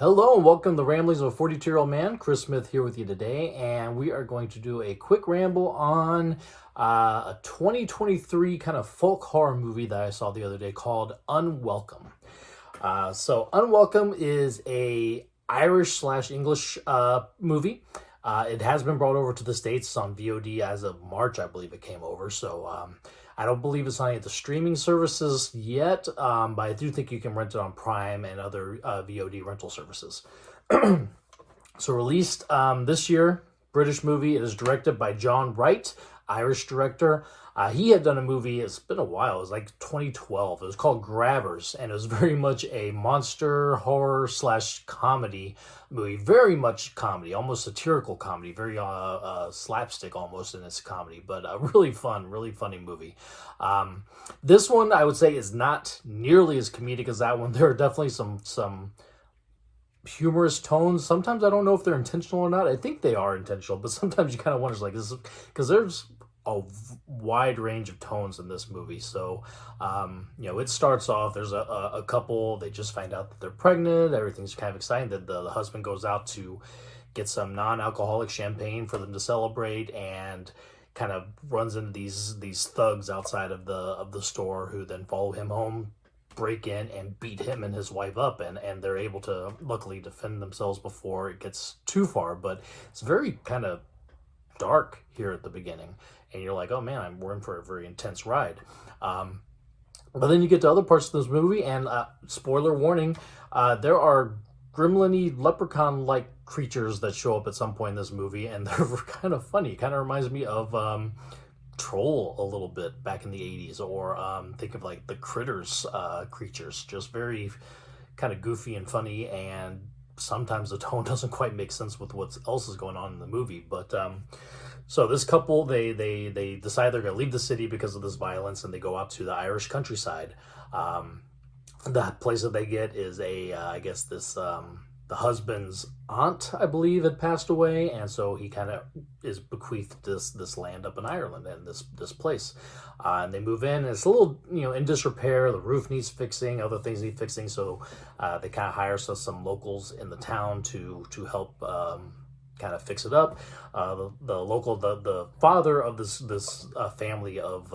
Hello and welcome to the Ramblings of a 42-year-old man. Chris Smith here with you today, and we are going to do a quick ramble on a 2023 kind of folk horror movie that I saw the other day called Unwelcome. Unwelcome is a Irish slash English movie. It has been brought over to the States on VOD as of March, I believe it came over. I don't believe it's on any of the streaming services yet, but I do think you can rent it on Prime and other VOD rental services. So released this year, British movie. It is directed by John Wright, Irish director. He had done a movie, it's been a while, it was like 2012. It was called Grabbers, and it was very much a monster horror slash comedy movie. Very much comedy, almost satirical comedy, very slapstick almost in its comedy, but really fun, really funny movie. This one, I would say, is not nearly as comedic as that one. There are definitely some humorous tones. Sometimes I don't know if they're intentional or not. I think they are intentional, but sometimes you kind of wonder, like, this is because there's a wide range of tones in this movie. It starts off, there's a couple, they just find out that they're pregnant, everything's kind of exciting, that the husband goes out to get some non-alcoholic champagne for them to celebrate, and kind of runs into these thugs outside of the store, who then follow him home, break in and beat him and his wife up, and they're able to luckily defend themselves before it gets too far. But it's very kind of dark here at the beginning, and you're like, oh man, we're in for a very intense ride. But then you get to other parts of this movie, and spoiler warning, there are gremlin-y, leprechaun-like creatures that show up at some point in this movie, and they're kind of funny. It kind of reminds me of Troll a little bit back in the 80s, or think of like the Critters creatures, just very kind of goofy and funny, and sometimes the tone doesn't quite make sense with what else is going on in the movie. But so this couple, they decide they're going to leave the city because of this violence, and they go out to the Irish countryside. The place that they get is I guess this the husband's aunt, I believe, had passed away, and so he kind of is bequeathed this land up in Ireland and this place. And they move in, and it's a little in disrepair. The roof needs fixing, other things need fixing, so they kind of hire some locals in the town to help kind of fix it up. The father of this family of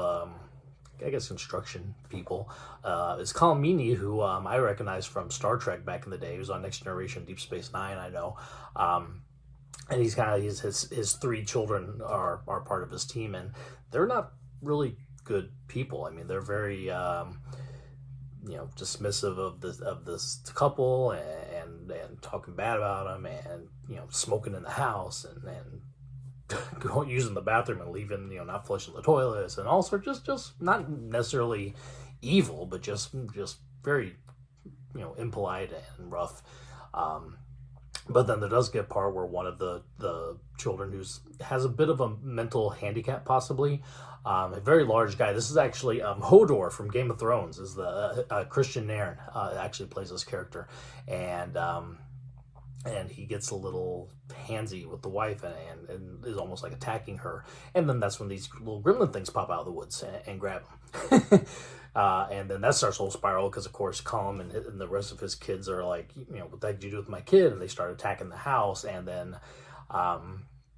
I guess construction people is Colm Meaney, who I recognize from Star Trek back in the day. He was on Next Generation, Deep Space Nine, I know. And his three children are part of his team, and they're not really good people. I mean, they're very dismissive of this couple, and talking bad about them, and smoking in the house, and going using the bathroom and leaving, not flushing the toilets, and all sorts, just not necessarily evil, but just very impolite and rough. But then there does get a part where one of the children has a bit of a mental handicap, possibly, a very large guy. This is actually Hodor from Game of Thrones, is the Christian Nairn actually plays this character, and he gets a little handsy with the wife, and is almost like attacking her. And then that's when these little gremlin things pop out of the woods and grab him. And then that starts a whole spiral, because of course Colm and the rest of his kids are like, what the heck did you do with my kid? And they start attacking the house, and then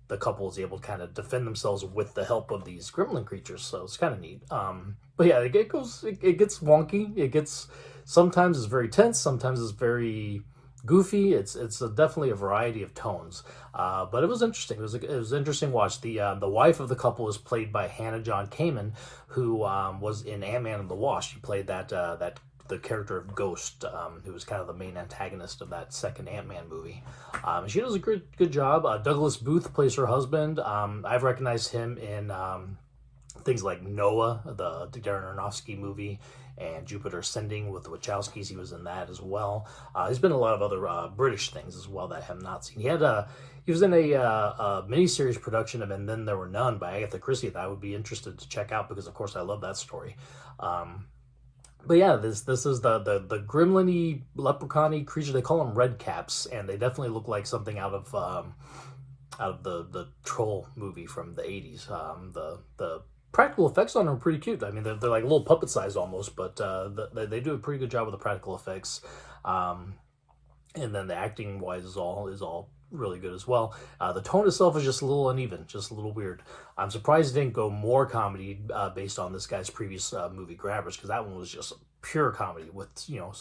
the couple is able to kind of defend themselves with the help of these gremlin creatures. So it's kind of neat. But yeah, it gets wonky. Sometimes it's very tense, sometimes it's very goofy. It's definitely a variety of tones, but it was interesting. It was an interesting watch. The wife of the couple is played by Hannah John-Kamen, who was in Ant-Man and the Wasp. She played the character of Ghost, who was kind of the main antagonist of that second Ant-Man movie. She does a good job. Douglas Booth plays her husband. I've recognized him in things like Noah, the Darren Aronofsky movie, and Jupiter Ascending with the Wachowskis. He was in that as well. He's been in a lot of other British things as well that I have not seen. He was in a miniseries production of And Then There Were None by Agatha Christie that I would be interested to check out, because of course I love that story. But yeah, this is the gremlin-y, leprechaun-y creature. They call them red caps, and they definitely look like something out of the Troll movie from the 80s. The practical effects on them are pretty cute. I mean, they're like little puppet size almost, but they do a pretty good job with the practical effects. and then the acting wise is all really good as well. The tone itself is just a little uneven, just a little weird. I'm surprised it didn't go more comedy based on this guy's previous movie Grabbers, because that one was just pure comedy with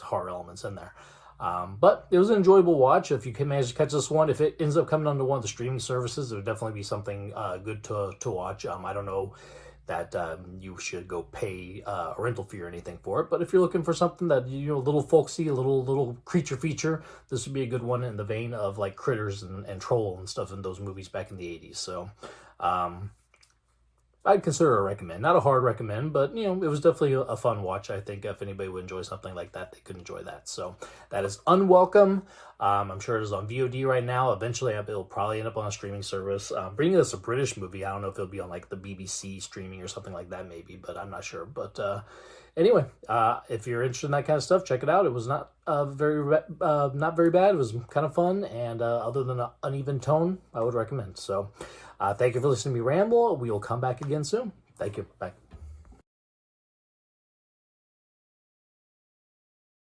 horror elements in there. But it was an enjoyable watch. If you can manage to catch this one, if it ends up coming onto one of the streaming services, it would definitely be something good to watch. I don't know that you should go pay a rental fee or anything for it, but if you're looking for something that a little folksy, a little creature feature, this would be a good one in the vein of like Critters and Troll and stuff in those movies back in the 80s. So I'd consider a recommend. Not a hard recommend, but it was definitely a fun watch. I think if anybody would enjoy something like that, they could enjoy that. So that is Unwelcome. I'm sure it is on VOD right now. Eventually, it'll probably end up on a streaming service. Bringing us a British movie. I don't know if it'll be on like the BBC streaming or something like that, maybe, but I'm not sure. But anyway, if you're interested in that kind of stuff, check it out. It was not not very bad. It was kind of fun, and other than an uneven tone, I would recommend. So thank you for listening to me ramble. We will come back again soon. Thank you. Bye.